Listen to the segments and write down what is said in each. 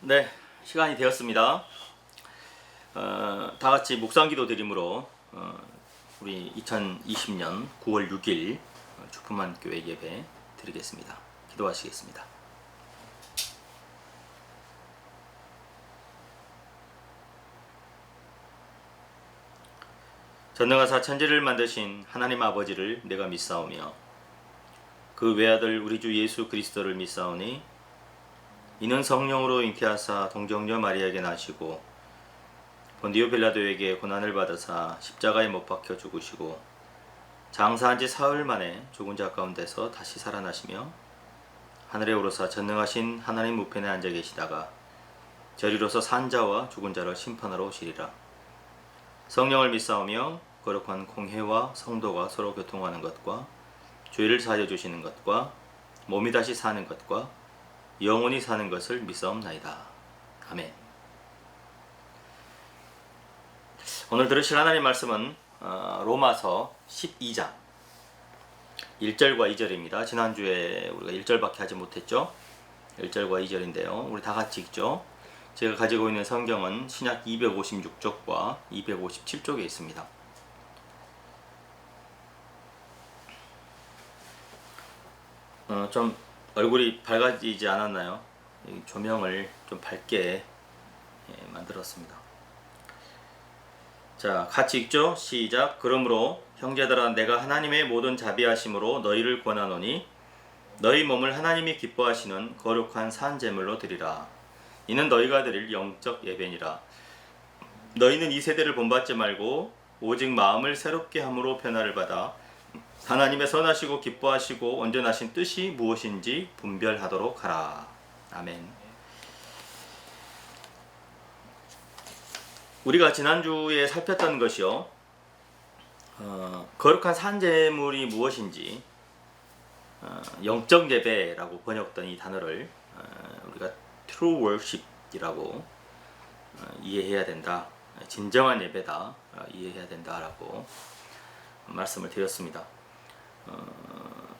네, 시간이 되었습니다. 다 같이 묵상기도 드림으로 우리 2020년 9월 6일 주품한 교회 예배 드리겠습니다. 기도하시겠습니다. 전능하사 천지를 만드신 하나님 아버지를 내가 믿사오며 그 외아들 우리 주 예수 그리스도를 믿사오니 이는 성령으로 잉태하사 동정녀 마리아에게 나시고 본디오 빌라도에게 고난을 받으사 십자가에 못 박혀 죽으시고 장사한 지 사흘 만에 죽은 자 가운데서 다시 살아나시며 하늘에 오르사 전능하신 하나님 우편에 앉아 계시다가 저리로서 산 자와 죽은 자를 심판하러 오시리라. 성령을 믿사오며 거룩한 공회와 성도가 서로 교통하는 것과 죄를 사하여 주시는 것과 몸이 다시 사는 것과 영원히 사는 것을 믿사옵나이다. 아멘. 오늘 들으실 하나님 말씀은 로마서 12장 1절과 2절입니다. 지난주에 우리가 1절밖에 하지 못했죠. 1절과 2절인데요. 우리 다 같이 읽죠. 제가 가지고 있는 성경은 신약 256쪽과 257쪽에 있습니다. 좀 얼굴이 밝아지지 않았나요? 조명을 좀 밝게 만들었습니다. 자, 같이 읽죠. 시작. 그러므로 형제들아 내가 하나님의 모든 자비하심으로 너희를 권하노니 너희 몸을 하나님이 기뻐하시는 거룩한 산 제물로 드리라. 이는 너희가 드릴 영적 예배니라. 너희는 이 세대를 본받지 말고 오직 마음을 새롭게 함으로 변화를 받아 하나님의 선하시고 기뻐하시고 온전하신 뜻이 무엇인지 분별하도록 하라. 아멘. 우리가 지난주에 살폈던 것이요, 거룩한 산제물이 무엇인지 영적 예배라고 번역된 이 단어를 우리가 true worship이라고 이해해야 된다. 진정한 예배다 이해해야 된다라고 말씀을 드렸습니다.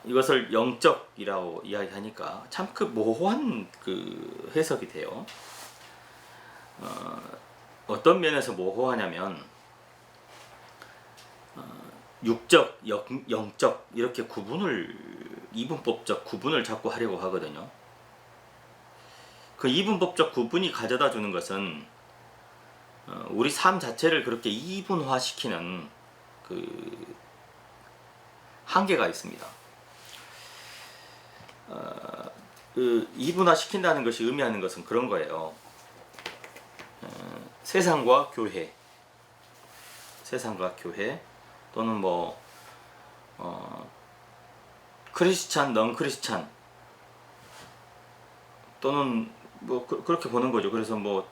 이것을 영적이라고 이야기하니까 참 그 모호한 그 해석이 돼요. 어떤 면에서 모호하냐면 육적, 영적 이렇게 구분을 이분법적 구분을 자꾸 하려고 하거든요. 그 이분법적 구분이 가져다 주는 것은 우리 삶 자체를 그렇게 이분화시키는 그 한계가 있습니다. 그 이분화 시킨다는 것이 의미하는 것은 그런 거예요. 세상과 교회, 세상과 교회 또는 뭐 크리스찬, 넌 크리스찬 또는 뭐 그렇게 보는 거죠. 그래서 뭐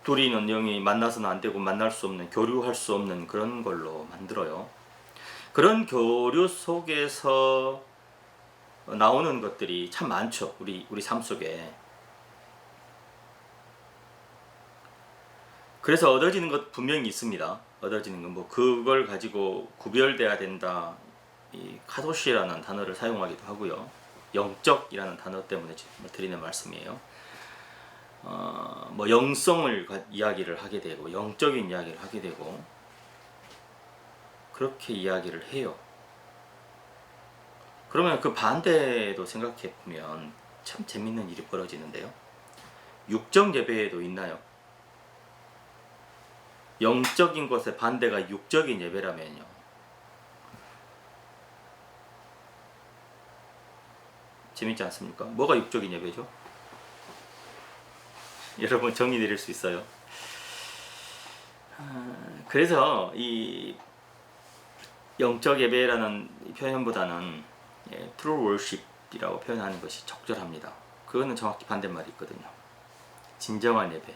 둘이 있는 영이 만나서는 안 되고 만날 수 없는, 교류할 수 없는 그런 걸로 만들어요. 그런 교류 속에서 나오는 것들이 참 많죠. 우리 삶 속에. 그래서 얻어지는 것 분명히 있습니다. 얻어지는 건 뭐 그걸 가지고 구별돼야 된다. 이 카도시라는 단어를 사용하기도 하고요. 영적이라는 단어 때문에 드리는 말씀이에요. 뭐 영성을 이야기를 하게 되고 영적인 이야기를 하게 되고 그렇게 이야기를 해요. 그러면 그 반대도 생각해 보면 참 재밌는 일이 벌어지는데요. 육적 예배에도 있나요? 영적인 것의 반대가 육적인 예배라면요. 재밌지 않습니까? 뭐가 육적인 예배죠? 여러분 정의 내릴 수 있어요. 그래서 이 영적 예배라는 표현보다는 true worship이라고 표현하는 것이 적절합니다. 그거는 정확히 반대말이 있거든요. 진정한 예배,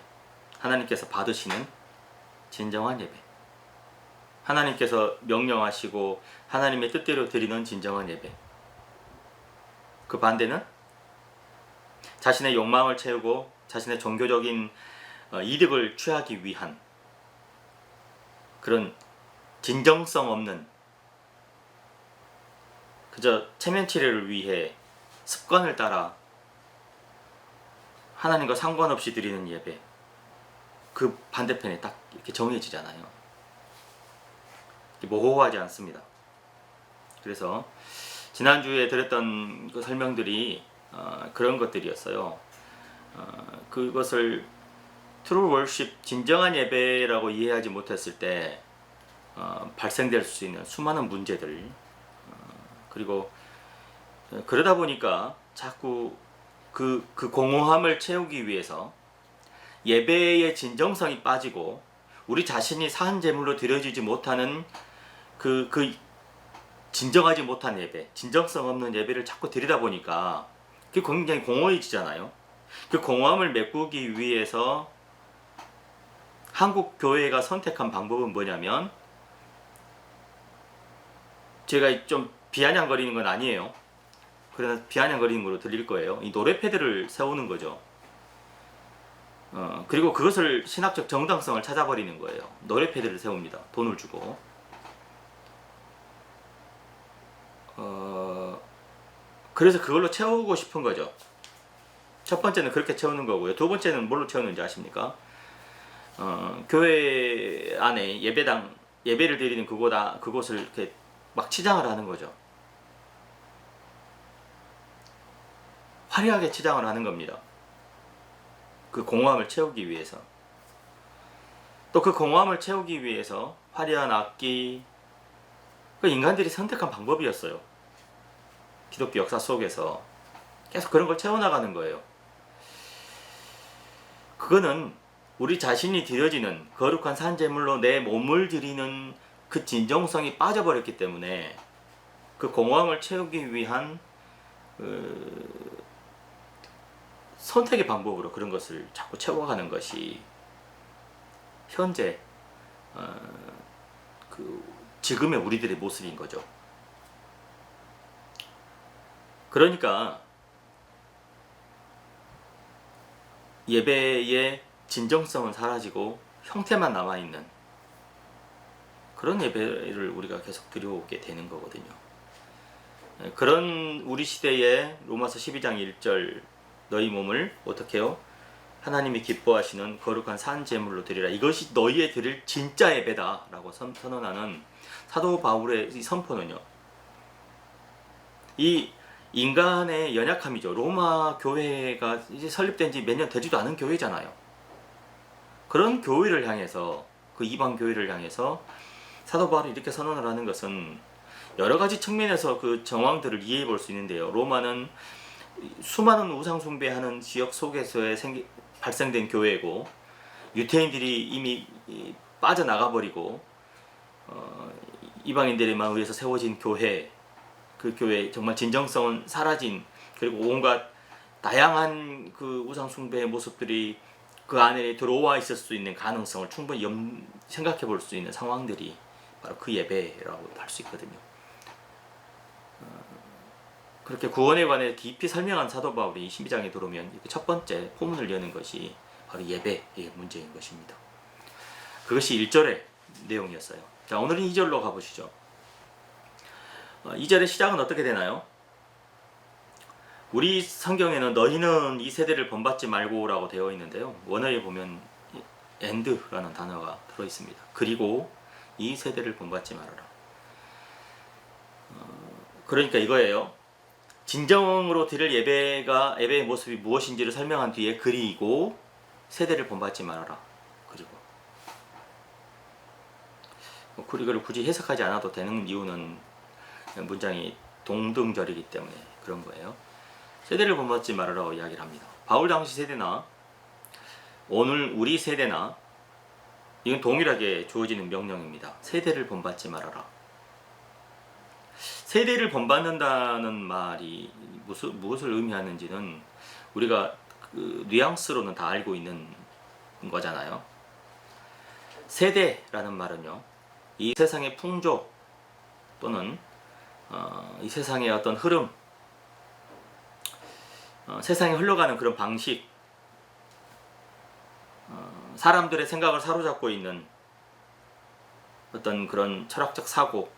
하나님께서 받으시는 진정한 예배, 하나님께서 명령하시고 하나님의 뜻대로 드리는 진정한 예배. 그 반대는 자신의 욕망을 채우고 자신의 종교적인 이득을 취하기 위한 그런 진정성 없는, 그저 체면치레를 위해 습관을 따라 하나님과 상관없이 드리는 예배, 그 반대편에 딱 이렇게 정해지잖아요. 모호하지 않습니다. 그래서 지난주에 드렸던 그 설명들이 그런 것들이었어요. 그것을 true worship, 진정한 예배라고 이해하지 못했을 때 발생될 수 있는 수많은 문제들, 그리고 그러다 보니까 자꾸 그 공허함을 채우기 위해서 예배의 진정성이 빠지고 우리 자신이 산 제물로 드려지지 못하는 그 진정하지 못한 예배, 진정성 없는 예배를 자꾸 드리다 보니까 그게 굉장히 공허해지잖아요. 그 공허함을 메꾸기 위해서 한국 교회가 선택한 방법은 뭐냐면, 제가 좀 비아냥거리는 건 아니에요. 그러나 비아냥거리는 걸로 들릴 거예요. 이 노래 패드를 세우는 거죠. 그리고 그것을 신학적 정당성을 찾아버리는 거예요. 노래 패드를 세웁니다. 돈을 주고. 그래서 그걸로 채우고 싶은 거죠. 첫 번째는 그렇게 채우는 거고요. 두 번째는 뭘로 채우는지 아십니까? 교회 안에 예배를 드리는 그곳을 이렇게 막 치장을 하는 거죠. 화려하게 치장을 하는 겁니다. 그 공허함을 채우기 위해서. 또 그 공허함을 채우기 위해서 화려한 악기, 그 인간들이 선택한 방법이었어요. 기독교 역사 속에서 계속 그런 걸 채워나가는 거예요. 그거는 우리 자신이 드려지는 거룩한 산제물로 내 몸을 드리는 그 진정성이 빠져버렸기 때문에 그 공허함을 채우기 위한 선택의 방법으로 그런 것을 자꾸 채워가는 것이 현재 지금의 우리들의 모습인 거죠. 그러니까 예배의 진정성은 사라지고 형태만 남아있는 그런 예배를 우리가 계속 드려오게 되는 거거든요. 그런 우리 시대의 로마서 12장 1절, 너희 몸을 어떻게 해요? 하나님이 기뻐하시는 거룩한 산 제물로 드리라. 이것이 너희의 드릴 진짜 예배다 라고 선언하는 사도 바울의 이 선포는요, 이 인간의 연약함이죠. 로마 교회가 이제 설립된 지 몇 년 되지도 않은 교회잖아요. 그런 교회를 향해서, 그 이방 교회를 향해서 사도 바울이 이렇게 선언을 하는 것은 여러 가지 측면에서 그 정황들을 이해해 볼 수 있는데요. 로마는 수많은 우상 숭배하는 지역 속에서 발생된 교회고, 유태인들이 이미 빠져나가 버리고 이방인들에만 의해서 세워진 교회, 그 교회 정말 진정성은 사라진, 그리고 온갖 다양한 그 우상 숭배의 모습들이 그 안에 들어와 있을 수 있는 가능성을 충분히 생각해 볼 수 있는 상황들이 바로 그 예배라고 할 수 있거든요. 그렇게 구원에 관해 깊이 설명한 사도 바울이 12장에 들어오면 첫 번째 포문을 여는 것이 바로 예배의 문제인 것입니다. 그것이 1절의 내용이었어요. 자, 오늘은 2절로 가보시죠. 2절의 시작은 어떻게 되나요? 우리 성경에는 너희는 이 세대를 본받지 말고 라고 되어 있는데요. 원어에 보면 and라는 단어가 들어있습니다. 그리고 이 세대를 본받지 말아라. 그러니까 이거예요. 진정으로 드릴 예배의 모습이 무엇인지를 설명한 뒤에 그리고 세대를 본받지 말아라. 그리고 이걸 굳이 해석하지 않아도 되는 이유는 문장이 동등절이기 때문에 그런 거예요. 세대를 본받지 말아라고 이야기를 합니다. 바울 당시 세대나 오늘 우리 세대나 이건 동일하게 주어지는 명령입니다. 세대를 본받지 말아라. 세대를 본받는다는 말이 무엇을 의미하는지는 우리가 그 뉘앙스로는 다 알고 있는 거잖아요. 세대라는 말은요, 이 세상의 풍조 또는 이 세상의 어떤 흐름, 세상에 흘러가는 그런 방식, 사람들의 생각을 사로잡고 있는 어떤 그런 철학적 사고,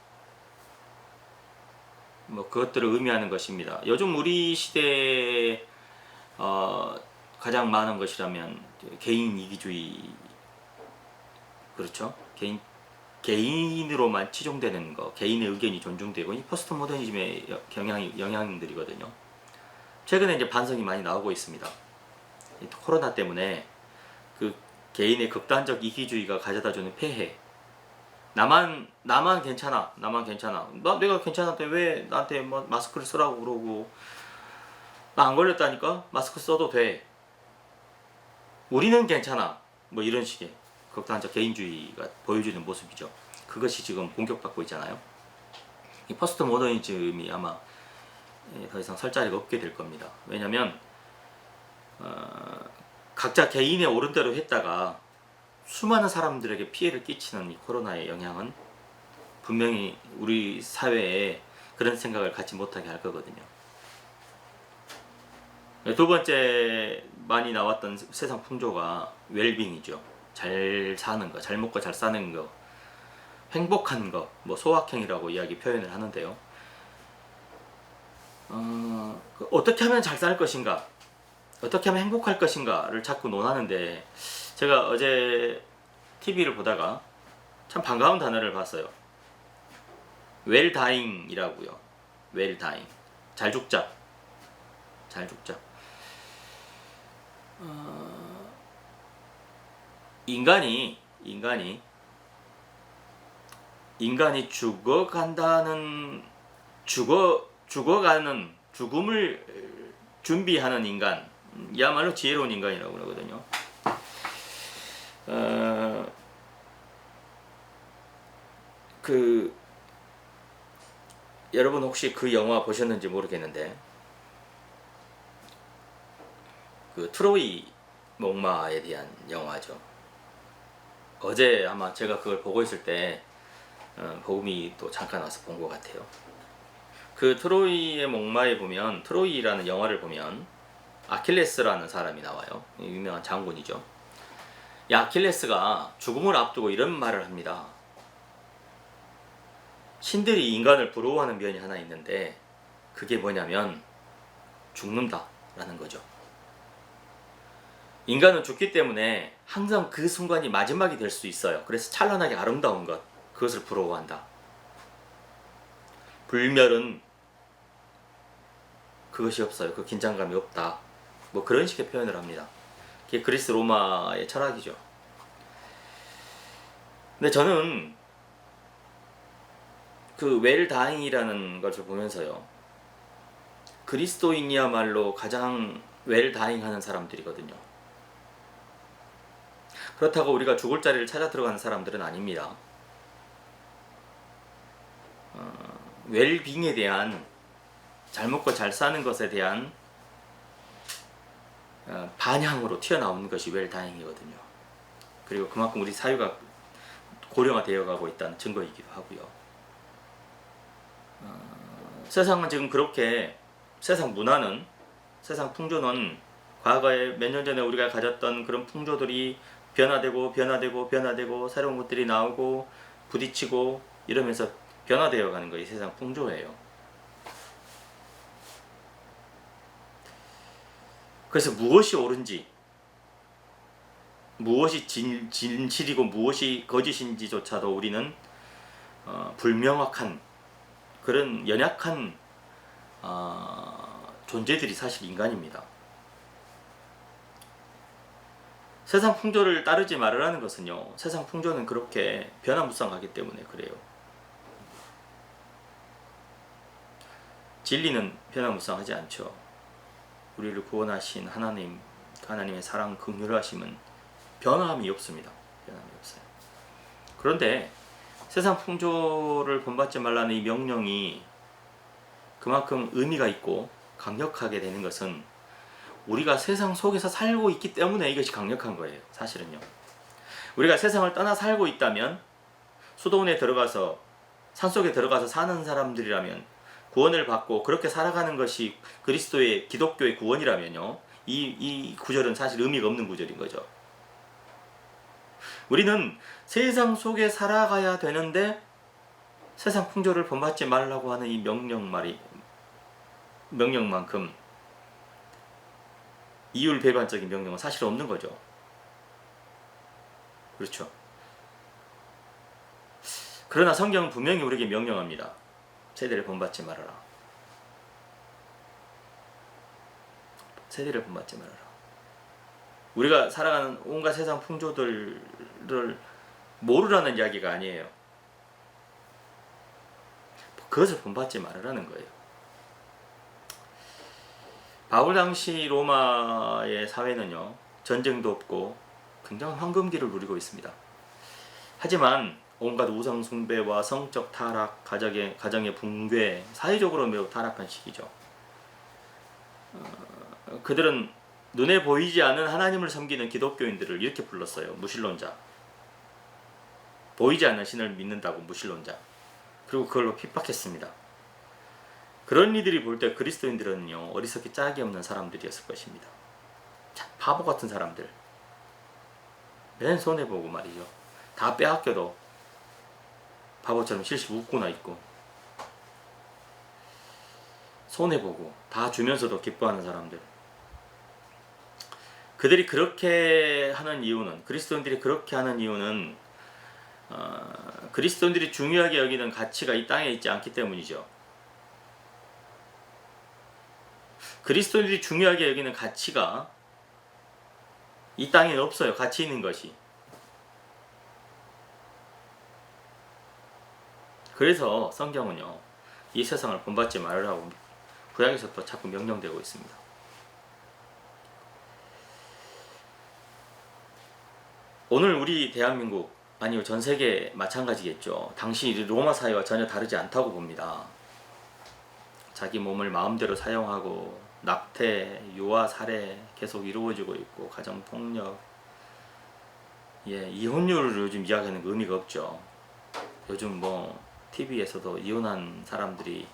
그것들을 의미하는 것입니다. 요즘 우리 시대에 가장 많은 것이라면 개인 이기주의, 그렇죠? 개인으로만 치중되는 거, 개인의 의견이 존중되고, 이 포스트 모더니즘의 영향들이거든요. 최근에 이제 반성이 많이 나오고 있습니다. 코로나 때문에 그 개인의 극단적 이기주의가 가져다주는 폐해. 나만 괜찮아, 내가 괜찮은데 왜 나한테 뭐 마스크를 쓰라고 그러고, 나 안 걸렸다니까 마스크 써도 돼, 우리는 괜찮아, 뭐 이런 식의 극단적 개인주의가 보여주는 모습이죠. 그것이 지금 공격받고 있잖아요. 이 포스트 모더니즘이 아마 더 이상 설 자리가 없게 될 겁니다. 왜냐면 각자 개인의 옳은 대로 했다가 수많은 사람들에게 피해를 끼치는 이 코로나의 영향은 분명히 우리 사회에 그런 생각을 갖지 못하게 할 거거든요. 두 번째 많이 나왔던 세상 풍조가 웰빙이죠. 잘 사는 거, 잘 먹고 잘 사는 거, 행복한 거, 뭐 소확행이라고 이야기 표현을 하는데요. 어떻게 하면 잘 살 것인가, 어떻게 하면 행복할 것인가를 자꾸 논하는데, 제가 어제 TV를 보다가 참 반가운 단어를 봤어요. 웰다잉이라고요. 웰다잉. 잘 죽자. 잘 죽자. 인간이 죽어가는 죽음을 준비하는 인간이야말로 지혜로운 인간이라고 그러거든요. 여러분 혹시 그 영화 보셨는지 모르겠는데, 그 트로이 목마에 대한 영화죠. 어제 아마 제가 그걸 보고 있을 때 복음이 또 잠깐 와서 본 것 같아요. 그 트로이의 목마에 보면, 트로이라는 영화를 보면 아킬레스라는 사람이 나와요. 유명한 장군이죠. 이 아킬레스가 죽음을 앞두고 이런 말을 합니다. 신들이 인간을 부러워하는 면이 하나 있는데, 그게 뭐냐면 죽는다 라는 거죠. 인간은 죽기 때문에 항상 그 순간이 마지막이 될 수 있어요. 그래서 찬란하게 아름다운 것, 그것을 부러워한다. 불멸은 그것이 없어요. 그 긴장감이 없다. 뭐 그런 식의 표현을 합니다. 그게 그리스 로마의 철학이죠. 근데 저는 그 웰다잉이라는 것을 보면서요, 그리스도인이야말로 가장 웰다잉하는 사람들이거든요. 그렇다고 우리가 죽을 자리를 찾아 들어가는 사람들은 아닙니다. 웰빙에 대한, 잘 먹고 잘 사는 것에 대한 반향으로 튀어나오는 것이 웰다잉이거든요. 그리고 그만큼 우리 사회가 고령화되어 가고 있다는 증거이기도 하고요. 세상은 지금 그렇게, 세상 문화는, 세상 풍조는 과거에 몇 년 전에 우리가 가졌던 그런 풍조들이 변화되고 새로운 것들이 나오고 부딪히고 이러면서 변화되어 가는 것이 세상 풍조예요. 그래서 무엇이 옳은지, 무엇이 진실이고 무엇이 거짓인지조차도 우리는 불명확한 그런 연약한 존재들이 사실 인간입니다. 세상 풍조를 따르지 말으라는 것은요, 세상 풍조는 그렇게 변화무쌍하기 때문에 그래요. 진리는 변화무쌍하지 않죠. 우리를 구원하신 하나님의 사랑, 긍휼하심은 변함이 없습니다. 변함이 없어요. 그런데 세상 풍조를 본받지 말라는 이 명령이 그만큼 의미가 있고 강력하게 되는 것은 우리가 세상 속에서 살고 있기 때문에 이것이 강력한 거예요. 사실은요. 우리가 세상을 떠나 살고 있다면, 수도원에 들어가서 산속에 들어가서 사는 사람들이라면, 구원을 받고 그렇게 살아가는 것이 그리스도의, 기독교의 구원이라면요, 이 구절은 사실 의미가 없는 구절인 거죠. 우리는 세상 속에 살아가야 되는데 세상 풍조를 본받지 말라고 하는 이 명령만큼 이율배반적인 명령은 사실 없는 거죠. 그렇죠. 그러나 성경은 분명히 우리에게 명령합니다. 세대를 본받지 말아라. 세대를 본받지 말아라. 우리가 살아가는 온갖 세상 풍조들을 모르라는 이야기가 아니에요. 그것을 본받지 말아라는 거예요. 바울 당시 로마의 사회는요, 전쟁도 없고 굉장한 황금기를 누리고 있습니다. 하지만 온갖 우상 숭배와 성적 타락, 가정의 붕괴, 사회적으로 매우 타락한 시기죠. 그들은 눈에 보이지 않는 하나님을 섬기는 기독교인들을 이렇게 불렀어요. 무신론자. 보이지 않는 신을 믿는다고 무신론자. 그리고 그걸로 핍박했습니다. 그런 이들이 볼 때 그리스도인들은요, 어리석기 짝이 없는 사람들이었을 것입니다. 참 바보 같은 사람들. 맨 손해보고 말이죠. 다 빼앗겨도 바보처럼 실실 웃고나 있고, 손해보고 다 주면서도 기뻐하는 사람들. 그들이 그렇게 하는 이유는, 그리스도인들이 그렇게 하는 이유는 그리스도인들이 중요하게 여기는 가치가 이 땅에 있지 않기 때문이죠. 그리스도인들이 중요하게 여기는 가치가 이 땅에는 없어요. 가치 있는 것이. 그래서 성경은요, 이 세상을 본받지 말으라고 구약에서 또 자꾸 명령되고 있습니다. 오늘 우리 대한민국, 아니요 전 세계 마찬가지겠죠. 당시 로마 사회와 전혀 다르지 않다고 봅니다. 자기 몸을 마음대로 사용하고 낙태, 유아, 살해 계속 이루어지고 있고, 가정폭력, 이혼율을 요즘 이야기하는 의미가 없죠. 요즘 TV에서도 이혼한 사람들이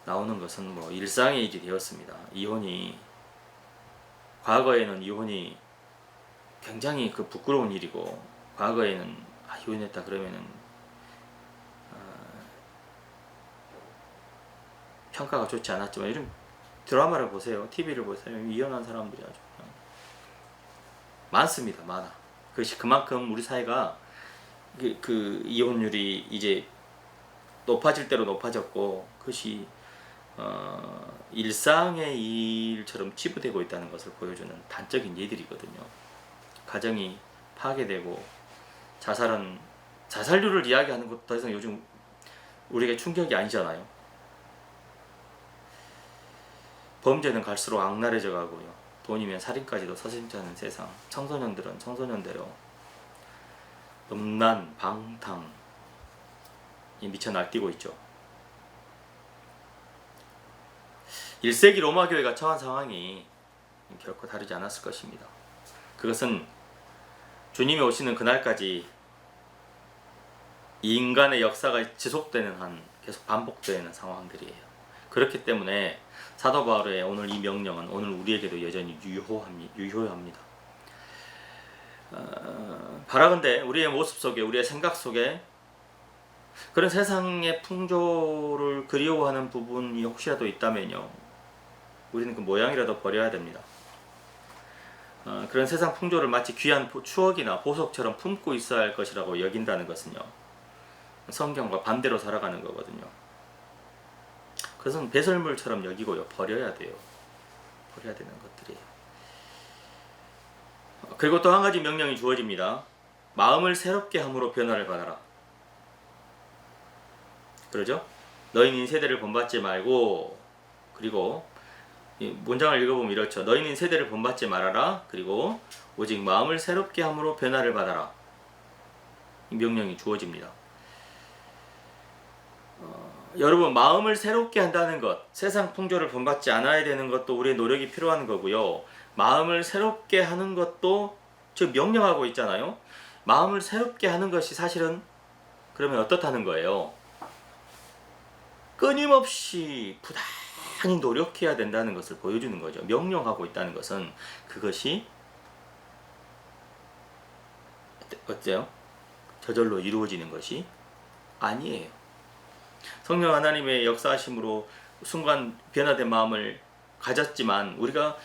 나오는 것은 일상의 일이 되었습니다. 과거에는 이혼이 굉장히 부끄러운 일이고, 과거에는 이혼했다 그러면은 평가가 좋지 않았지만, 요즘 드라마를 보세요, TV를 보세요, 이혼한 사람들이 아주 그냥 많습니다. 많아. 그것이 그만큼 우리 사회가 그 이혼율이 이제 높아질 대로 높아졌고, 그것이 일상의 일처럼 치부되고 있다는 것을 보여주는 단적인 예들이거든요. 가정이 파괴되고, 자살률을 이야기하는 것도 더 이상 요즘 우리에게 충격이 아니잖아요. 범죄는 갈수록 악랄해져 가고요. 돈이면 살인까지도 서슴지 세상. 청소년들은 청소년대로 음란, 방탕 미쳐 날뛰고 있죠. 1세기 로마 교회가 처한 상황이 결코 다르지 않았을 것입니다. 그것은 주님이 오시는 그날까지 이 인간의 역사가 지속되는 한 계속 반복되는 상황들이에요. 그렇기 때문에 사도 바울의 오늘 이 명령은 오늘 우리에게도 여전히 유효합니다. 바라건대 우리의 모습 속에, 우리의 생각 속에 그런 세상의 풍조를 그리워하는 부분이 혹시라도 있다면요, 우리는 그 모양이라도 버려야 됩니다. 그런 세상 풍조를 마치 귀한 추억이나 보석처럼 품고 있어야 할 것이라고 여긴다는 것은요, 성경과 반대로 살아가는 거거든요. 그것은 배설물처럼 여기고요, 버려야 돼요. 버려야 되는 것들이에요. 그리고 또 한 가지 명령이 주어집니다. 마음을 새롭게 함으로 변화를 받아라. 그러죠? 너희는 세대를 본받지 말고, 그리고 문장을 읽어보면 이렇죠. 너희는 세대를 본받지 말아라. 그리고 오직 마음을 새롭게 함으로 변화를 받아라. 이 명령이 주어집니다. 여러분, 마음을 새롭게 한다는 것, 세상 풍조를 본받지 않아야 되는 것도 우리의 노력이 필요한 거고요. 마음을 새롭게 하는 것도 지금 명령하고 있잖아요. 마음을 새롭게 하는 것이 사실은 그러면 어떻다는 거예요? 끊임없이 부단히 노력해야 된다는 것을 보여주는 거죠. 명령하고 있다는 것은 그것이 어때요? 저절로 이루어지는 것이 아니에요. 성령 하나님의 역사하심으로 순간 변화된 마음을 가졌지만, 우리가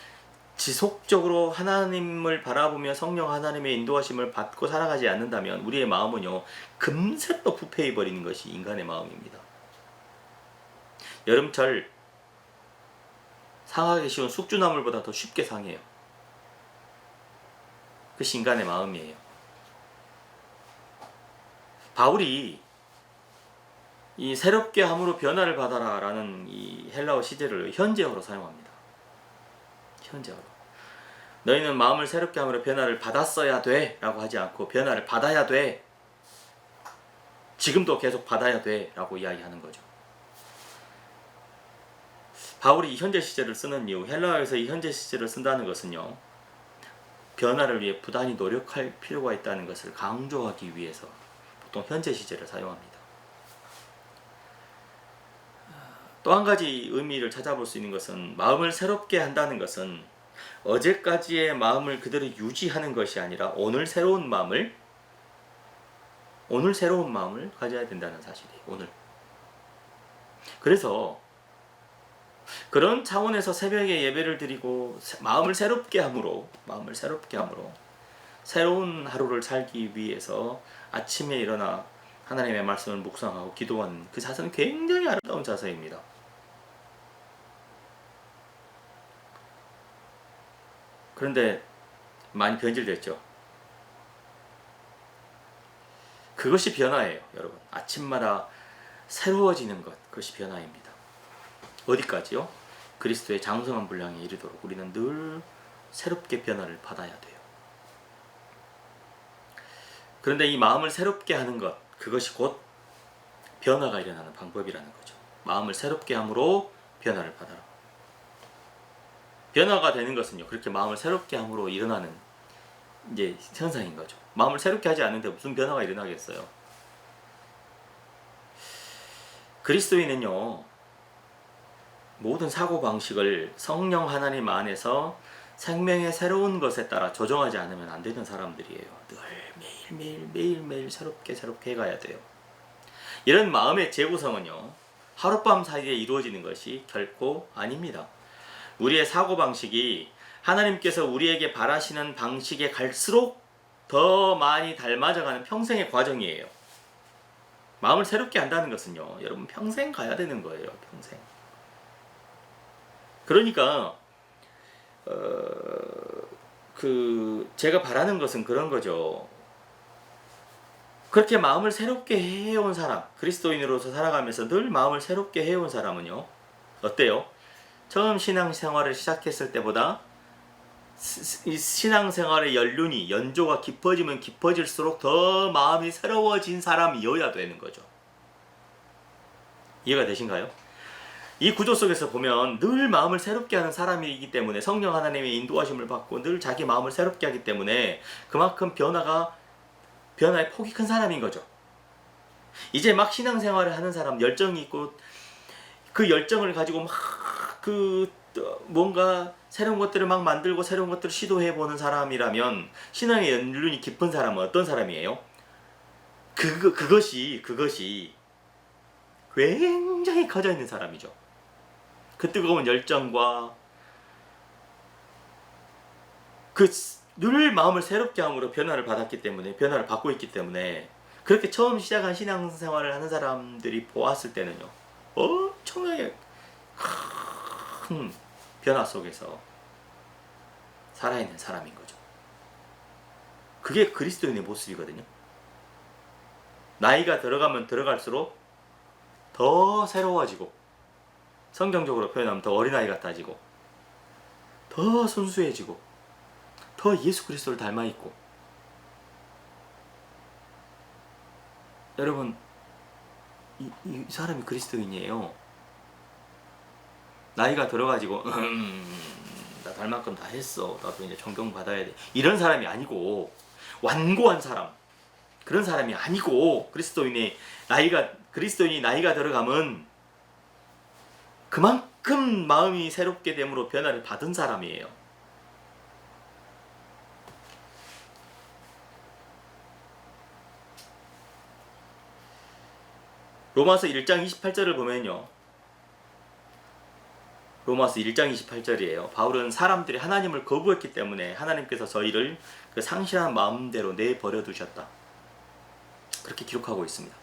지속적으로 하나님을 바라보며 성령 하나님의 인도하심을 받고 살아가지 않는다면 우리의 마음은요, 금세 또 부패해버리는 것이 인간의 마음입니다. 여름철 상하기 쉬운 숙주나물보다 더 쉽게 상해요. 그것이 인간의 마음이에요. 바울이 이 새롭게 함으로 변화를 받아라 라는 이 헬라어 시제를 현재어로 사용합니다. 현재어로. 너희는 마음을 새롭게 함으로 변화를 받았어야 돼 라고 하지 않고 변화를 받아야 돼, 지금도 계속 받아야 돼 라고 이야기하는 거죠. 바울이 이 현재 시제를 쓰는 이유, 헬라어에서 이 현재 시제를 쓴다는 것은요, 변화를 위해 부단히 노력할 필요가 있다는 것을 강조하기 위해서 보통 현재 시제를 사용합니다. 또 한 가지 의미를 찾아볼 수 있는 것은, 마음을 새롭게 한다는 것은 어제까지의 마음을 그대로 유지하는 것이 아니라 오늘 새로운 마음을 가져야 된다는 사실이에요. 오늘. 그래서 그런 차원에서 새벽에 예배를 드리고 마음을 새롭게 함으로 새로운 하루를 살기 위해서 아침에 일어나 하나님의 말씀을 묵상하고 기도하는 그 자세는 굉장히 아름다운 자세입니다. 그런데 많이 변질됐죠. 그것이 변화예요, 여러분. 아침마다 새로워지는 것, 그것이 변화입니다. 어디까지요? 그리스도의 장성한 분량에 이르도록 우리는 늘 새롭게 변화를 받아야 돼요. 그런데 이 마음을 새롭게 하는 것, 그것이 곧 변화가 일어나는 방법이라는 거죠. 마음을 새롭게 함으로 변화를 받아라. 변화가 되는 것은요, 그렇게 마음을 새롭게 함으로 일어나는 이제 현상인 거죠. 마음을 새롭게 하지 않는데 무슨 변화가 일어나겠어요? 그리스도인은요, 모든 사고방식을 성령 하나님 안에서 생명의 새로운 것에 따라 조정하지 않으면 안 되는 사람들이에요. 늘 매일매일 새롭게 해가야 돼요. 이런 마음의 재구성은요, 하룻밤 사이에 이루어지는 것이 결코 아닙니다. 우리의 사고방식이 하나님께서 우리에게 바라시는 방식에 갈수록 더 많이 닮아져가는 평생의 과정이에요. 마음을 새롭게 한다는 것은요, 여러분 평생 가야 되는 거예요. 평생. 그러니까 제가 바라는 것은 그런 거죠. 그렇게 마음을 새롭게 해온 사람, 그리스도인으로서 살아가면서 늘 마음을 새롭게 해온 사람은요, 어때요? 처음 신앙생활을 시작했을 때보다 이 신앙생활의 연조가 깊어지면 깊어질수록 더 마음이 새로워진 사람이어야 되는 거죠. 이해가 되신가요? 이 구조 속에서 보면 늘 마음을 새롭게 하는 사람이기 때문에, 성령 하나님의 인도하심을 받고 늘 자기 마음을 새롭게 하기 때문에 그만큼 변화의 폭이 큰 사람인 거죠. 이제 막 신앙생활을 하는 사람, 열정이 있고 그 열정을 가지고 막 뭔가 새로운 것들을 막 만들고 새로운 것들을 시도해보는 사람이라면, 신앙의 연륜이 깊은 사람은 어떤 사람이에요? 그것이 굉장히 커져있는 사람이죠. 그 뜨거운 열정과 늘 마음을 새롭게 함으로 변화를 받고 있기 때문에, 그렇게 처음 시작한 신앙생활을 하는 사람들이 보았을 때는요, 엄청나게 큰 변화 속에서 살아있는 사람인 거죠. 그게 그리스도인의 모습이거든요. 나이가 들어가면 들어갈수록 더 새로워지고, 성경적으로 표현하면 더 어린아이 같아지고, 더 순수해지고, 더 예수 그리스도를 닮아있고. 여러분, 이 사람이 그리스도인이에요. 나이가 들어가지고 나 닮았건 다 했어, 나도 이제 존경 받아야 돼, 이런 사람이 아니고, 완고한 사람, 그런 사람이 아니고, 그리스도인이 나이가 들어가면 그만큼 마음이 새롭게 됨으로 변화를 받은 사람이에요. 로마서 1장 28절을 보면요, 로마서 1장 28절이에요. 바울은 사람들이 하나님을 거부했기 때문에 하나님께서 저희를 그 상실한 마음대로 내버려 두셨다. 그렇게 기록하고 있습니다.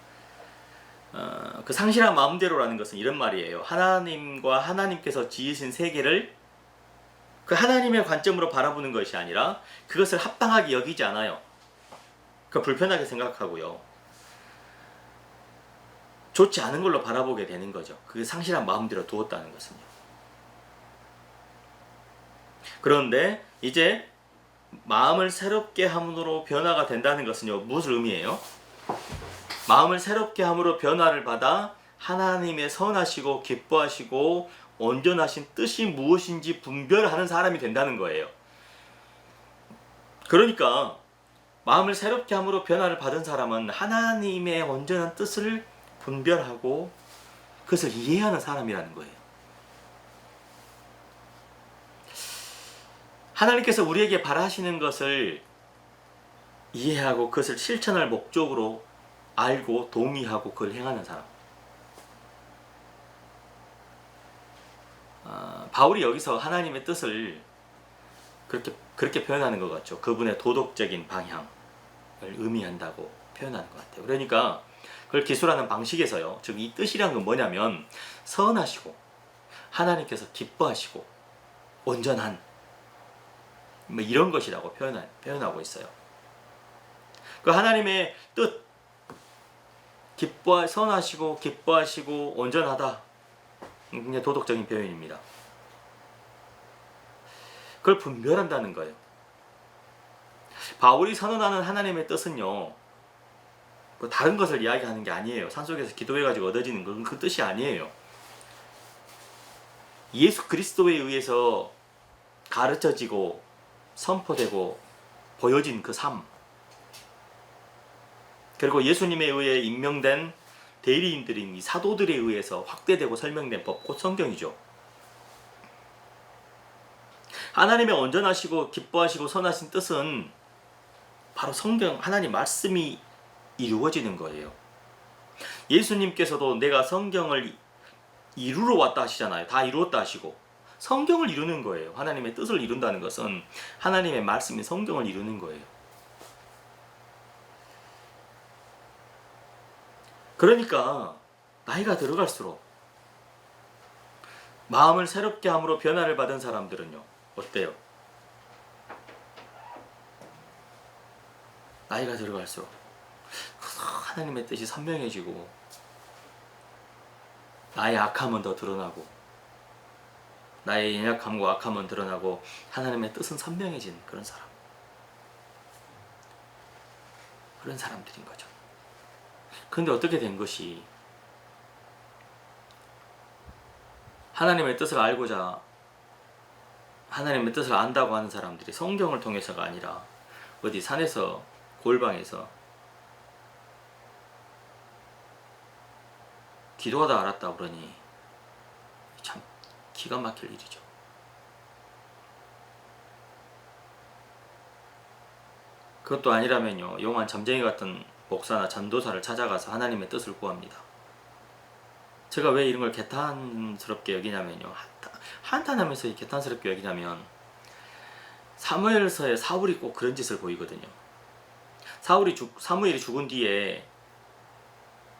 그 상실한 마음대로라는 것은 이런 말이에요. 하나님과 하나님께서 지으신 세계를 그 하나님의 관점으로 바라보는 것이 아니라 그것을 합당하게 여기지 않아요. 그 불편하게 생각하고요. 좋지 않은 걸로 바라보게 되는 거죠. 그 상실한 마음대로 두었다는 것은요. 그런데 이제 마음을 새롭게 함으로 변화가 된다는 것은요. 무엇을 의미해요? 마음을 새롭게 함으로 변화를 받아 하나님의 선하시고 기뻐하시고 온전하신 뜻이 무엇인지 분별하는 사람이 된다는 거예요. 그러니까 마음을 새롭게 함으로 변화를 받은 사람은 하나님의 온전한 뜻을 분별하고 그것을 이해하는 사람이라는 거예요. 하나님께서 우리에게 바라시는 것을 이해하고 그것을 실천할 목적으로 알고 동의하고 그걸 행하는 사람. 바울이 여기서 하나님의 뜻을 그렇게 표현하는 것 같죠. 그분의 도덕적인 방향을 의미한다고 표현하는 것 같아요. 그러니까 그걸 기술하는 방식에서요. 즉 이 뜻이란 건 뭐냐면 선하시고 하나님께서 기뻐하시고 온전한 뭐 이런 것이라고 표현하고 있어요. 그 하나님의 뜻 선하시고 기뻐하시고 온전하다. 굉장히 도덕적인 표현입니다. 그걸 분별한다는 거예요. 바울이 선언하는 하나님의 뜻은요. 뭐 다른 것을 이야기하는 게 아니에요. 산속에서 기도해가지고 얻어지는 건 그 뜻이 아니에요. 예수 그리스도에 의해서 가르쳐지고 선포되고 보여진 그 삶. 그리고 예수님에 의해 임명된 대리인들인 이 사도들에 의해서 확대되고 설명된 법, 곧 성경이죠. 하나님의 온전하시고 기뻐하시고 선하신 뜻은 바로 성경, 하나님 말씀이 이루어지는 거예요. 예수님께서도 내가 성경을 이루러 왔다 하시잖아요. 다 이루었다 하시고 성경을 이루는 거예요. 하나님의 뜻을 이룬다는 것은 하나님의 말씀인 성경을 이루는 거예요. 그러니까 나이가 들어갈수록 마음을 새롭게 함으로 변화를 받은 사람들은요. 어때요? 나이가 들어갈수록 하나님의 뜻이 선명해지고 나의 악함은 더 드러나고 나의 연약함과 악함은 드러나고 하나님의 뜻은 선명해진 그런 사람들인 거죠. 그런데 어떻게 된 것이 하나님의 뜻을 알고자 하나님의 뜻을 안다고 하는 사람들이 성경을 통해서가 아니라 어디 산에서 골방에서 기도하다 알았다 그러니 참 기가 막힐 일이죠. 그것도 아니라면요, 용한 잠쟁이 같은 목사나 전도사를 찾아가서 하나님의 뜻을 구합니다. 제가 왜 이런 걸 개탄스럽게 여기냐면요, 한탄하면서 개탄스럽게 여기냐면 사무엘서에 사울이 꼭 그런 짓을 보이거든요. 사무엘이 죽은 뒤에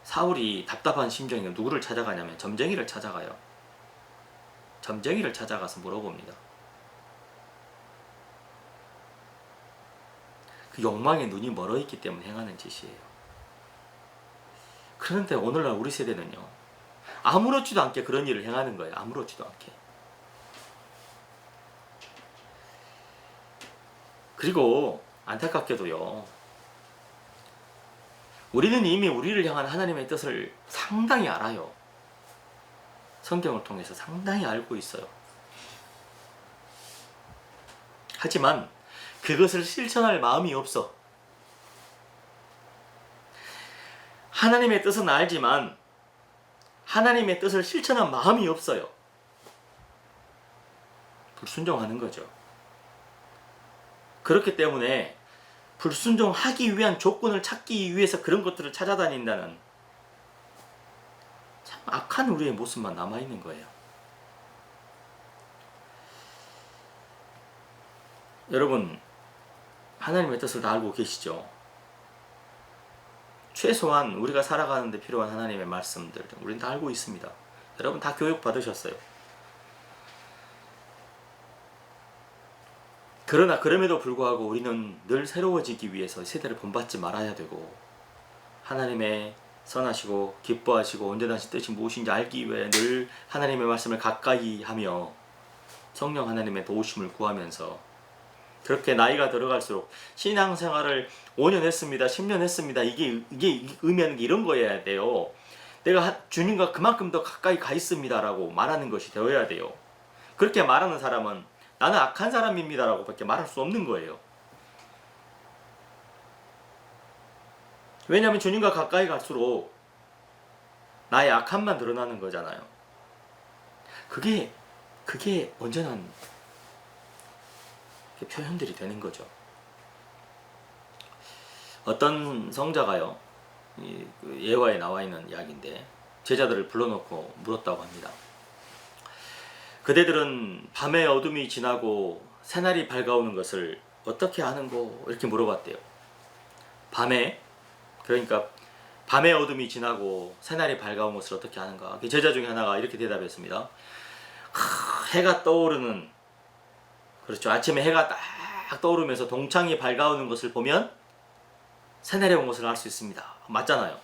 사울이 답답한 심정에 누구를 찾아가냐면 점쟁이를 찾아가요. 점쟁이를 찾아가서 물어봅니다. 그 욕망에 눈이 멀어있기 때문에 행하는 짓이에요. 그런데 오늘날 우리 세대는요, 아무렇지도 않게 그런 일을 행하는 거예요. 아무렇지도 않게. 그리고 안타깝게도요, 우리는 이미 우리를 향한 하나님의 뜻을 상당히 알아요. 성경을 통해서 상당히 알고 있어요. 하지만 그것을 실천할 마음이 없어. 하나님의 뜻은 알지만 하나님의 뜻을 실천한 마음이 없어요. 불순종하는 거죠. 그렇기 때문에 불순종하기 위한 조건을 찾기 위해서 그런 것들을 찾아다닌다는 참 악한 우리의 모습만 남아있는 거예요. 여러분, 하나님의 뜻을 다 알고 계시죠? 최소한 우리가 살아가는 데 필요한 하나님의 말씀들 우리는 다 알고 있습니다. 여러분 다 교육 받으셨어요. 그러나 그럼에도 불구하고 우리는 늘 새로워지기 위해서 세대를 본받지 말아야 되고, 하나님의 선하시고 기뻐하시고 온전하신 뜻이 무엇인지 알기 위해 늘 하나님의 말씀을 가까이 하며 성령 하나님의 도우심을 구하면서, 그렇게 나이가 들어갈수록 신앙생활을 5년 했습니다, 10년 했습니다, 이게 의미하는 게 이런 거여야 돼요. 내가 주님과 그만큼 더 가까이 가 있습니다 라고 말하는 것이 되어야 돼요. 그렇게 말하는 사람은 나는 악한 사람입니다 라고 밖에 말할 수 없는 거예요. 왜냐하면 주님과 가까이 갈수록 나의 악함만 드러나는 거잖아요. 그게 온전한 표현들이 되는 거죠. 어떤 성자가요, 예화에 나와 있는 이야기인데, 제자들을 불러놓고 물었다고 합니다. 그대들은 밤의 어둠이 지나고 새날이 밝아오는 것을 어떻게 아는고? 이렇게 물어봤대요. 그러니까 밤의 어둠이 지나고 새날이 밝아온 것을 어떻게 아는가? 제자 중에 하나가 이렇게 대답했습니다. 해가 떠오르는, 그렇죠, 아침에 해가 딱 떠오르면서 동창이 밝아오는 것을 보면 새날이 온 것을 알 수 있습니다. 맞잖아요.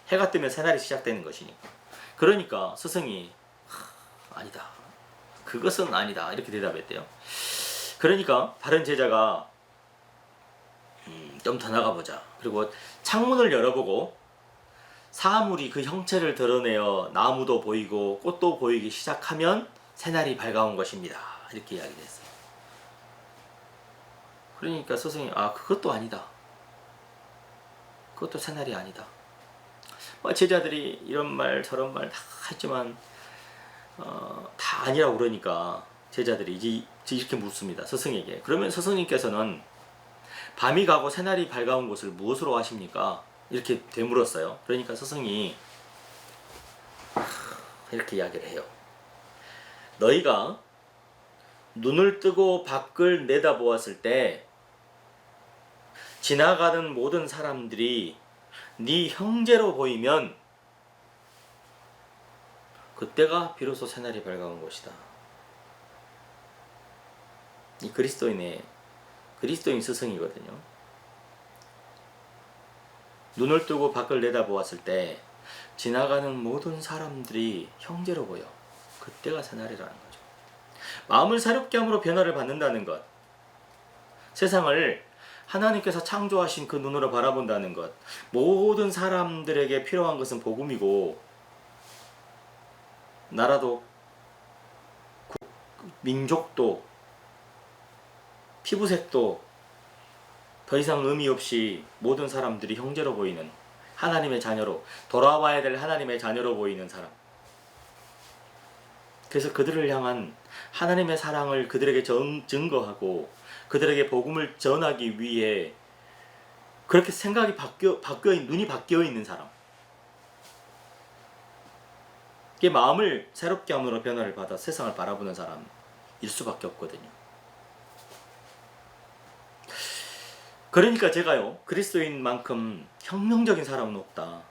해가 뜨면 새날이 시작되는 것이니까. 그러니까 스승이 아니다, 그것은 아니다, 이렇게 대답했대요. 그러니까 다른 제자가 좀 더 나가보자, 그리고 창문을 열어보고 사물이 그 형체를 드러내어 나무도 보이고 꽃도 보이기 시작하면 새날이 밝아온 것입니다, 이렇게 이야기했어요. 그러니까 스승이 그것도 아니다, 그것도 새날이 아니다. 제자들이 이런 말 저런 말 다 했지만 다 아니라고 그러니까 제자들이 이제 이렇게 묻습니다, 스승에게. 그러면 스승님께서는 밤이 가고 새날이 밝아온 것을 무엇으로 아십니까? 이렇게 되물었어요. 그러니까 스승이 이렇게 이야기를 해요. 너희가 눈을 뜨고 밖을 내다보았을 때 지나가는 모든 사람들이 네 형제로 보이면 그때가 비로소 새날이 밝아온 것이다. 이 그리스도인 스승이거든요. 눈을 뜨고 밖을 내다보았을 때 지나가는 모든 사람들이 형제로 보여. 그때가 새날이라는 거죠. 마음을 새롭게 함으로 변화를 받는다는 것, 세상을 하나님께서 창조하신 그 눈으로 바라본다는 것, 모든 사람들에게 필요한 것은 복음이고, 나라도 민족도 피부색도 더 이상 의미 없이 모든 사람들이 형제로 보이는 하나님의 자녀로, 돌아와야 될 하나님의 자녀로 보이는 사람. 그래서 그들을 향한 하나님의 사랑을 그들에게 증거하고 그들에게 복음을 전하기 위해 그렇게 생각이 눈이 바뀌어 있는 사람. 이게 마음을 새롭게 함으로 변화를 받아 세상을 바라보는 사람일 수밖에 없거든요. 그러니까 제가요, 그리스도인만큼 혁명적인 사람은 없다,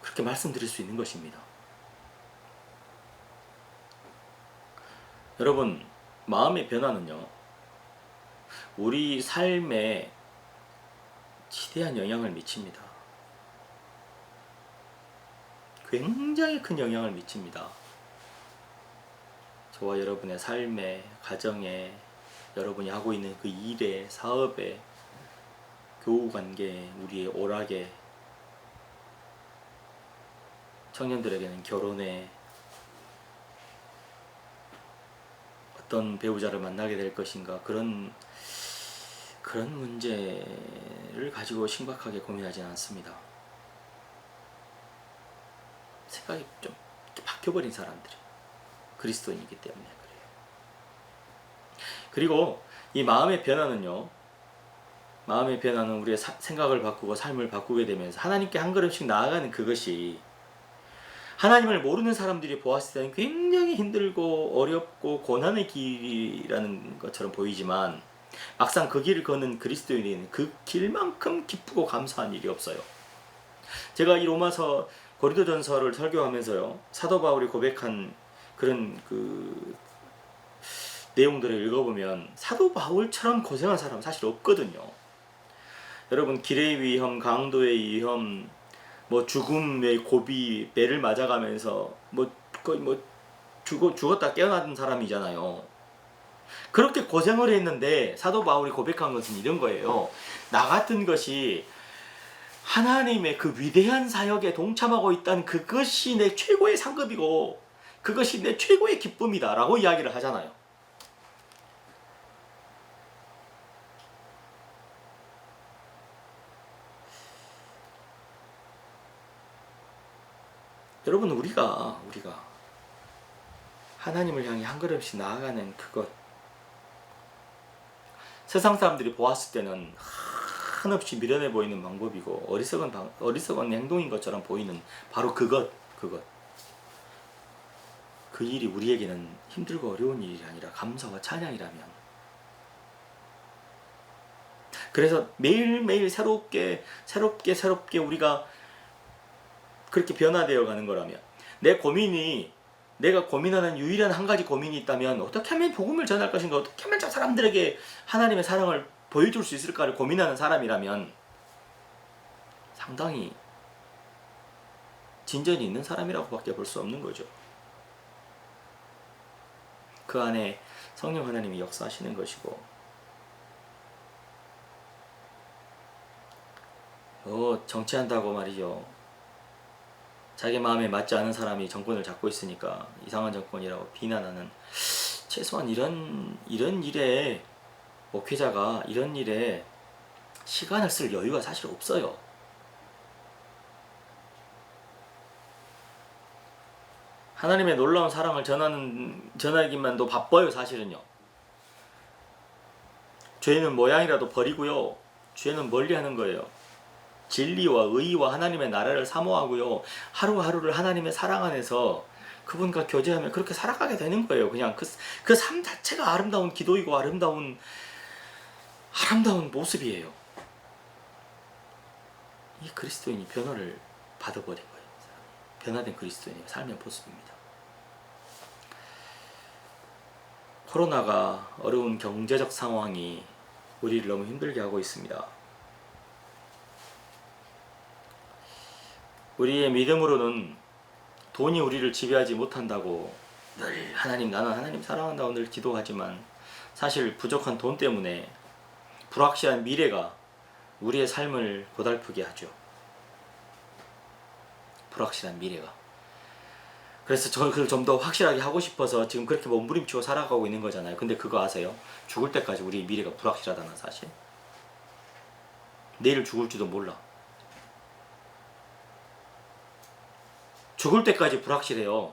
그렇게 말씀드릴 수 있는 것입니다. 여러분, 마음의 변화는요, 우리 삶에 지대한 영향을 미칩니다. 굉장히 큰 영향을 미칩니다. 저와 여러분의 삶에, 가정에, 여러분이 하고 있는 그 일에, 사업에, 교우관계, 우리의 오락에, 청년들에게는 결혼에, 어떤 배우자를 만나게 될 것인가, 그런 문제를 가지고 심각하게 고민하지는 않습니다. 생각이 좀 바뀌어버린 사람들이 그리스도인이기 때문에 그래요. 그리고 이 마음의 변화는 우리의 생각을 바꾸고 삶을 바꾸게 되면서 하나님께 한 걸음씩 나아가는 그것이 하나님을 모르는 사람들이 보았을 때는 굉장히 힘들고 어렵고 고난의 길이라는 것처럼 보이지만 막상 그 길을 걷는 그리스도인은 그 길만큼 기쁘고 감사한 일이 없어요. 제가 이 로마서 고린도전서를 설교하면서요, 사도 바울이 고백한 그런 그 내용들을 읽어보면 사도 바울처럼 고생한 사람 사실 없거든요. 여러분, 길의 위험, 강도의 위험, 뭐 죽음의 고비, 배를 맞아가면서 거의 죽었다 깨어난 사람이잖아요. 그렇게 고생을 했는데 사도 바울이 고백한 것은 이런 거예요. 나 같은 것이 하나님의 그 위대한 사역에 동참하고 있다는 그것이 내 최고의 상급이고 그것이 내 최고의 기쁨이다 라고 이야기를 하잖아요. 여러분, 우리가 하나님을 향해 한 걸음씩 나아가는 그것, 세상 사람들이 보았을 때는 한없이 미련해 보이는 방법이고 어리석은 행동인 것처럼 보이는 바로 그것, 그 일이 우리에게는 힘들고 어려운 일이 아니라 감사와 찬양이라면, 그래서 매일매일 새롭게 우리가 그렇게 변화되어 가는 거라면, 내가 고민하는 유일한 한 가지 고민이 있다면 어떻게 하면 복음을 전할 것인가, 어떻게 하면 저 사람들에게 하나님의 사랑을 보여줄 수 있을까를 고민하는 사람이라면 상당히 진전이 있는 사람이라고 밖에 볼 수 없는 거죠. 그 안에 성령 하나님이 역사하시는 것이고, 정치한다고 말이죠, 자기 마음에 맞지 않은 사람이 정권을 잡고 있으니까 이상한 정권이라고 비난하는, 최소한 이런 일에 목회자가 이런 일에 시간을 쓸 여유가 사실 없어요. 하나님의 놀라운 사랑을 전하기만도 바빠요, 사실은요. 죄는 모양이라도 버리고요, 죄는 멀리하는 거예요. 진리와 의와 하나님의 나라를 사모하고요, 하루하루를 하나님의 사랑 안에서 그분과 교제하며 그렇게 살아가게 되는 거예요. 그냥 그 삶 자체가 아름다운 기도이고 아름다운 모습이에요. 이 그리스도인이 변화를 받아버린 거예요. 변화된 그리스도인의 삶의 모습입니다. 코로나가, 어려운 경제적 상황이 우리를 너무 힘들게 하고 있습니다. 우리의 믿음으로는 돈이 우리를 지배하지 못한다고 늘 나는 하나님 사랑한다고 늘 기도하지만, 사실 부족한 돈 때문에 불확실한 미래가 우리의 삶을 고달프게 하죠. 불확실한 미래가. 그래서 그걸 좀 더 확실하게 하고 싶어서 지금 그렇게 몸부림치고 살아가고 있는 거잖아요. 근데 그거 아세요? 죽을 때까지 우리의 미래가 불확실하다는 사실. 내일 죽을지도 몰라. 죽을 때까지 불확실해요.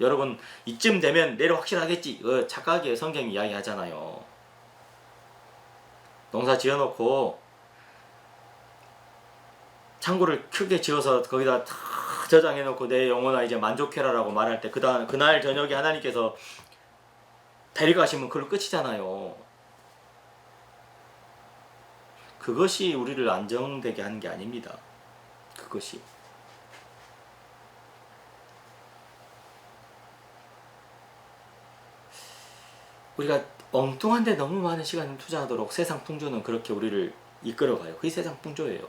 여러분, 이쯤 되면 내일 확실하겠지, 착각이에요. 성경이 이야기하잖아요. 농사 지어놓고 창고를 크게 지어서 거기다 다 저장해놓고 내 영혼아 이제 만족해라라고 말할 때 그날 저녁에 하나님께서 데려가시면 그걸로 끝이잖아요. 그것이 우리를 안정되게 하는 게 아닙니다. 그것이. 우리가 엉뚱한데 너무 많은 시간을 투자하도록 세상 풍조는 그렇게 우리를 이끌어가요. 그게 세상 풍조예요.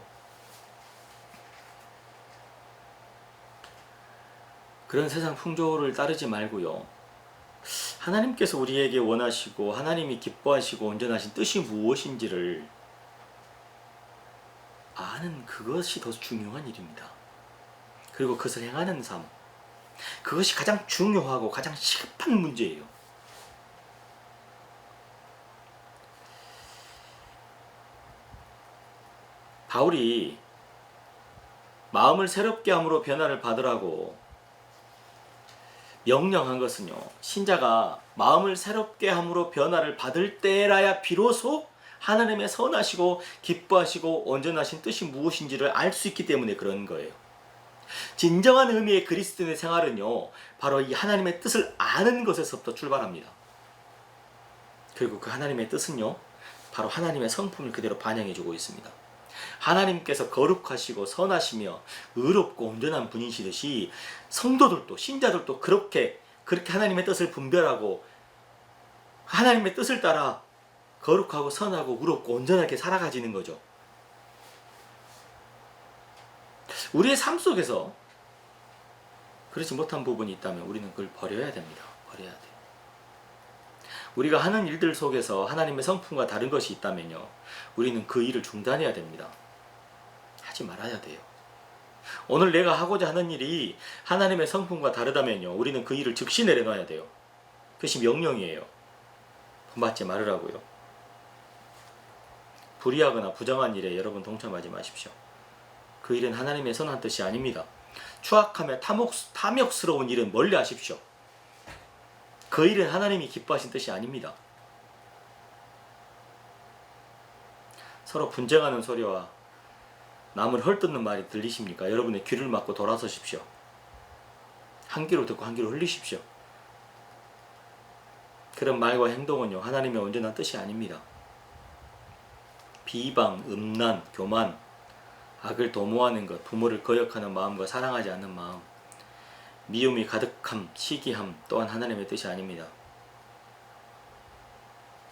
그런 세상 풍조를 따르지 말고요, 하나님께서 우리에게 원하시고 하나님이 기뻐하시고 온전하신 뜻이 무엇인지를 아는 그것이 더 중요한 일입니다. 그리고 그것을 행하는 삶, 그것이 가장 중요하고 가장 시급한 문제예요. 바울이 마음을 새롭게 함으로 변화를 받으라고 명령한 것은요, 신자가 마음을 새롭게 함으로 변화를 받을 때라야 비로소 하나님의 선하시고 기뻐하시고 온전하신 뜻이 무엇인지를 알 수 있기 때문에 그런 거예요. 진정한 의미의 그리스도인의 생활은요, 바로 이 하나님의 뜻을 아는 것에서부터 출발합니다. 그리고 그 하나님의 뜻은요, 바로 하나님의 성품을 그대로 반영해주고 있습니다. 하나님께서 거룩하시고 선하시며 의롭고 온전한 분이시듯이 성도들도, 신자들도 그렇게 하나님의 뜻을 분별하고 하나님의 뜻을 따라 거룩하고 선하고 의롭고 온전하게 살아가지는 거죠. 우리의 삶 속에서 그렇지 못한 부분이 있다면 우리는 그걸 버려야 됩니다. 버려야 돼요. 우리가 하는 일들 속에서 하나님의 성품과 다른 것이 있다면요, 우리는 그 일을 중단해야 됩니다. 하지 말아야 돼요. 오늘 내가 하고자 하는 일이 하나님의 성품과 다르다면요, 우리는 그 일을 즉시 내려놔야 돼요. 그것이 명령이에요. 본받지 말으라고요. 불의하거나 부정한 일에 여러분 동참하지 마십시오. 그 일은 하나님의 선한 뜻이 아닙니다. 추악하며 탐욕스러운 일은 멀리 하십시오. 그 일은 하나님이 기뻐하신 뜻이 아닙니다. 서로 분쟁하는 소리와 남을 헐뜯는 말이 들리십니까? 여러분의 귀를 막고 돌아서십시오. 한 귀로 듣고 한 귀로 흘리십시오. 그런 말과 행동은요, 하나님의 온전한 뜻이 아닙니다. 비방, 음란, 교만, 악을 도모하는 것, 부모를 거역하는 마음과 사랑하지 않는 마음, 미움이 가득함, 시기함 또한 하나님의 뜻이 아닙니다.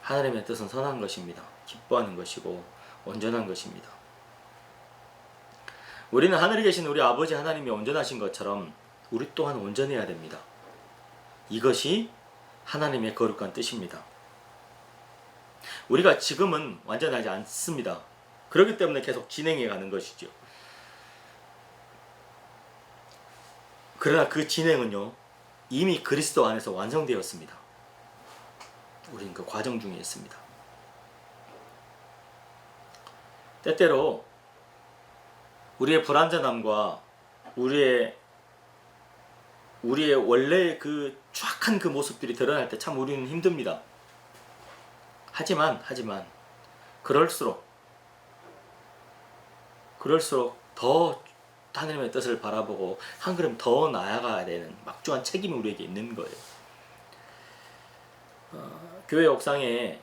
하나님의 뜻은 선한 것입니다. 기뻐하는 것이고 온전한 것입니다. 우리는 하늘에 계신 우리 아버지 하나님이 온전하신 것처럼 우리 또한 온전해야 됩니다. 이것이 하나님의 거룩한 뜻입니다. 우리가 지금은 완전하지 않습니다. 그렇기 때문에 계속 진행해 가는 것이죠. 그러나 그 진행은요, 이미 그리스도 안에서 완성되었습니다. 우리는 그 과정 중에 있습니다. 때때로 우리의 불완전함과 우리의 원래 그 추악한 그 모습들이 드러날 때 참 우리는 힘듭니다. 하지만 그럴수록 더 하나님의 뜻을 바라보고 한 걸음 더 나아가야 되는 막중한 책임이 우리에게 있는 거예요. 교회 옥상에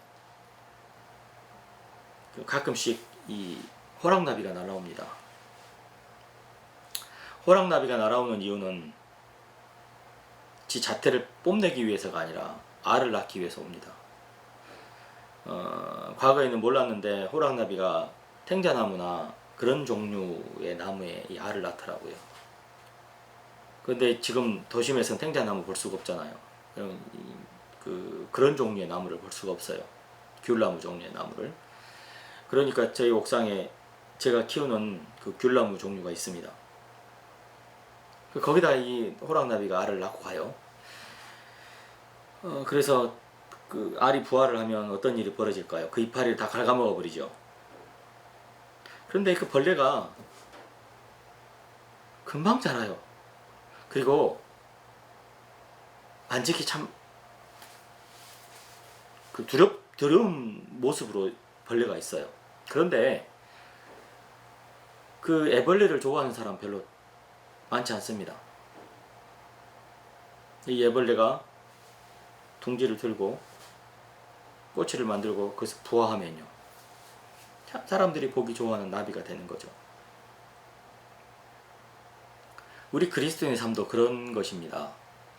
가끔씩 이 호랑나비가 날아옵니다. 호랑나비가 날아오는 이유는 지 자태를 뽐내기 위해서가 아니라 알을 낳기 위해서 옵니다. 과거에는 몰랐는데 호랑나비가 탱자나무나 그런 종류의 나무에 이 알을 낳더라고요. 그런데 지금 도심에서는 탱자나무 볼 수가 없잖아요. 그런 종류의 나무를 볼 수가 없어요. 귤나무 종류의 나무를. 그러니까 저희 옥상에 제가 키우는 그 귤나무 종류가 있습니다. 거기다 이 호랑나비가 알을 낳고 가요. 그래서 그 알이 부화를 하면 어떤 일이 벌어질까요? 그 이파리를 다 갉아먹어 버리죠. 그런데 그 벌레가 금방 자라요. 그리고 만지기 참 그 두려운 모습으로 벌레가 있어요. 그런데 그 애벌레를 좋아하는 사람 별로 많지 않습니다. 이 애벌레가 둥지를 들고 꼬치를 만들고 거기서 부화하면요, 사람들이 보기 좋아하는 나비가 되는 거죠. 우리 그리스도인의 삶도 그런 것입니다.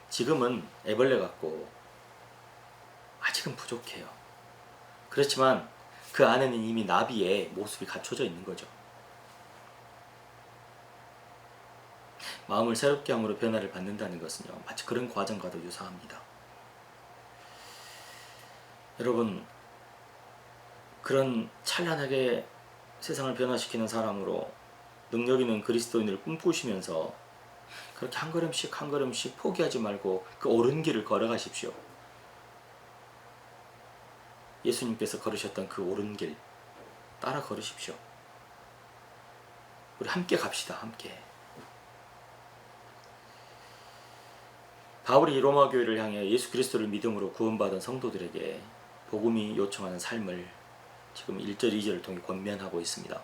지금은 애벌레 같고 아직은 부족해요. 그렇지만 그 안에는 이미 나비의 모습이 갖춰져 있는 거죠. 마음을 새롭게 함으로 변화를 받는다는 것은요, 마치 그런 과정과도 유사합니다. 여러분, 그런 찬란하게 세상을 변화시키는 사람으로 능력 있는 그리스도인을 꿈꾸시면서 그렇게 한 걸음씩 포기하지 말고 그 옳은 길을 걸어가십시오. 예수님께서 걸으셨던 그 옳은 길 따라 걸으십시오. 우리 함께 갑시다. 함께. 바울이 로마 교회를 향해 예수 그리스도를 믿음으로 구원받은 성도들에게 복음이 요청하는 삶을 지금 1절 2절을 통해 권면하고 있습니다.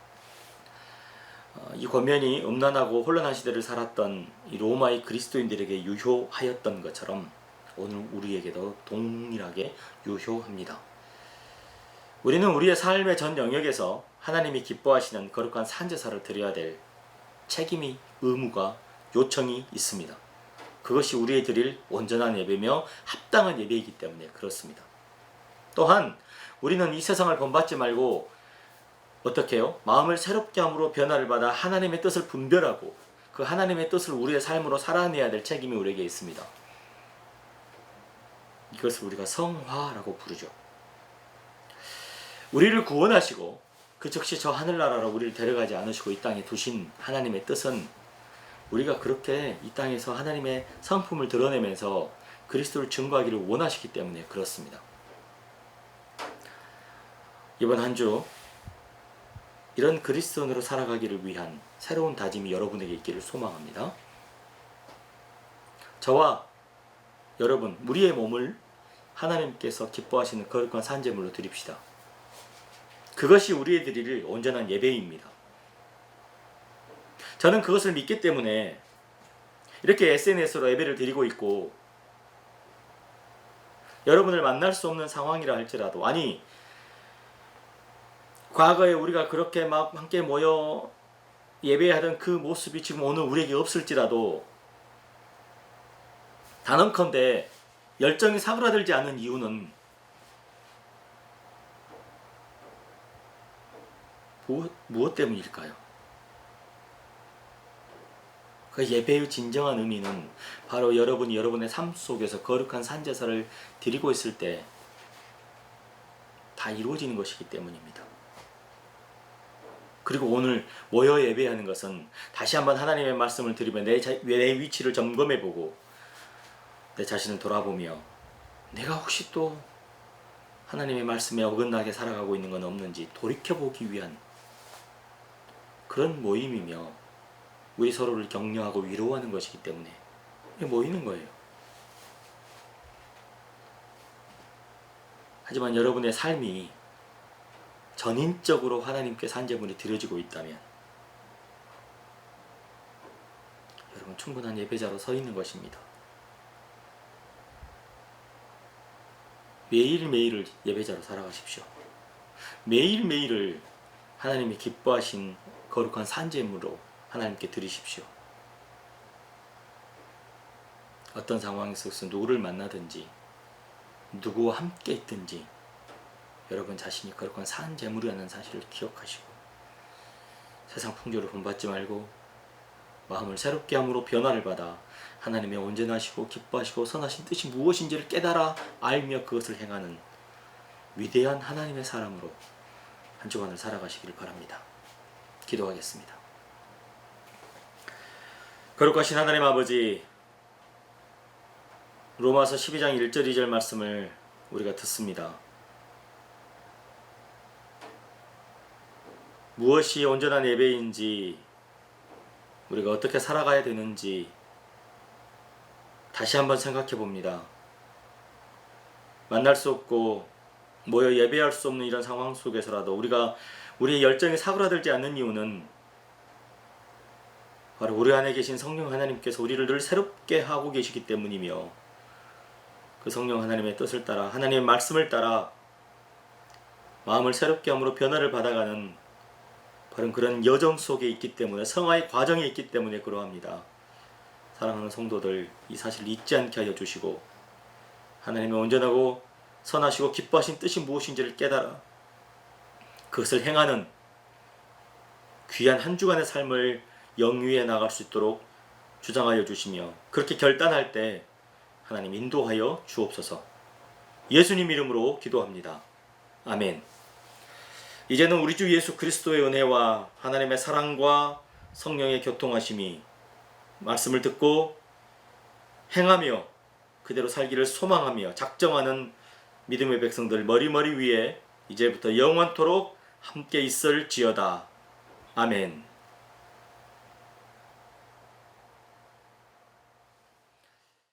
이 권면이 음란하고 혼란한 시대를 살았던 이 로마의 그리스도인들에게 유효하였던 것처럼 오늘 우리에게도 동일하게 유효합니다. 우리는 우리의 삶의 전 영역에서 하나님이 기뻐하시는 거룩한 산제사를 드려야 될 책임이, 의무가, 요청이 있습니다. 그것이 우리의 드릴 온전한 예배며 합당한 예배이기 때문에 그렇습니다. 또한 우리는 이 세상을 본받지 말고 어떻게 해요? 마음을 새롭게 함으로 변화를 받아 하나님의 뜻을 분별하고 그 하나님의 뜻을 우리의 삶으로 살아내야 될 책임이 우리에게 있습니다. 이것을 우리가 성화라고 부르죠. 우리를 구원하시고 그 즉시 저 하늘나라로 우리를 데려가지 않으시고 이 땅에 두신 하나님의 뜻은 우리가 그렇게 이 땅에서 하나님의 성품을 드러내면서 그리스도를 증거하기를 원하시기 때문에 그렇습니다. 이번 한 주 이런 그리스도인으로 살아가기를 위한 새로운 다짐이 여러분에게 있기를 소망합니다. 저와 여러분, 우리의 몸을 하나님께서 기뻐하시는 거룩한 산제물로 드립시다. 그것이 우리의 드릴 온전한 예배입니다. 저는 그것을 믿기 때문에 이렇게 SNS로 예배를 드리고 있고, 여러분을 만날 수 없는 상황이라 할지라도, 아니 과거에 우리가 그렇게 막 함께 모여 예배하던 그 모습이 지금 오늘 우리에게 없을지라도 단언컨대 열정이 사그라들지 않은 이유는 무엇 때문일까요? 그 예배의 진정한 의미는 바로 여러분이 여러분의 삶 속에서 거룩한 산제사를 드리고 있을 때 다 이루어지는 것이기 때문입니다. 그리고 오늘 모여 예배하는 것은 다시 한번 하나님의 말씀을 들으며 내 위치를 점검해보고 내 자신을 돌아보며 내가 혹시 또 하나님의 말씀에 어긋나게 살아가고 있는 건 없는지 돌이켜보기 위한 그런 모임이며 우리 서로를 격려하고 위로하는 것이기 때문에 모이는 거예요. 하지만 여러분의 삶이 전인적으로 하나님께 산제물이 드려지고 있다면 여러분 충분한 예배자로 서 있는 것입니다. 매일매일을 예배자로 살아가십시오. 매일매일을 하나님이 기뻐하신 거룩한 산제물로 하나님께 드리십시오. 어떤 상황 속에서 누구를 만나든지 누구와 함께 있든지 여러분 자신이 거룩한 산제물이라는 사실을 기억하시고 세상 풍조를 본받지 말고 마음을 새롭게 함으로 변화를 받아 하나님의 온전하시고 기뻐하시고 선하신 뜻이 무엇인지를 깨달아 알며 그것을 행하는 위대한 하나님의 사람으로 한 주간을 살아가시기를 바랍니다. 기도하겠습니다. 거룩하신 하나님 아버지, 로마서 12장 1절 2절 말씀을 우리가 듣습니다. 무엇이 온전한 예배인지, 우리가 어떻게 살아가야 되는지 다시 한번 생각해 봅니다. 만날 수 없고 모여 예배할 수 없는 이런 상황 속에서라도 우리의 열정이 사그라들지 않는 이유는 바로 우리 안에 계신 성령 하나님께서 우리를 늘 새롭게 하고 계시기 때문이며 그 성령 하나님의 뜻을 따라 하나님의 말씀을 따라 마음을 새롭게 함으로 변화를 받아가는 바로 그런 여정 속에 있기 때문에, 성화의 과정에 있기 때문에 그러합니다. 사랑하는 성도들, 이 사실을 잊지 않게 하여 주시고 하나님의 온전하고 선하시고 기뻐하신 뜻이 무엇인지를 깨달아 그것을 행하는 귀한 한 주간의 삶을 영위해 나갈 수 있도록 주장하여 주시며, 그렇게 결단할 때 하나님 인도하여 주옵소서. 예수님 이름으로 기도합니다. 아멘. 이제는 우리 주 예수 그리스도의 은혜와 하나님의 사랑과 성령의 교통하심이 말씀을 듣고 행하며 그대로 살기를 소망하며 작정하는 믿음의 백성들 머리머리 위에 이제부터 영원토록 함께 있을지어다. 아멘.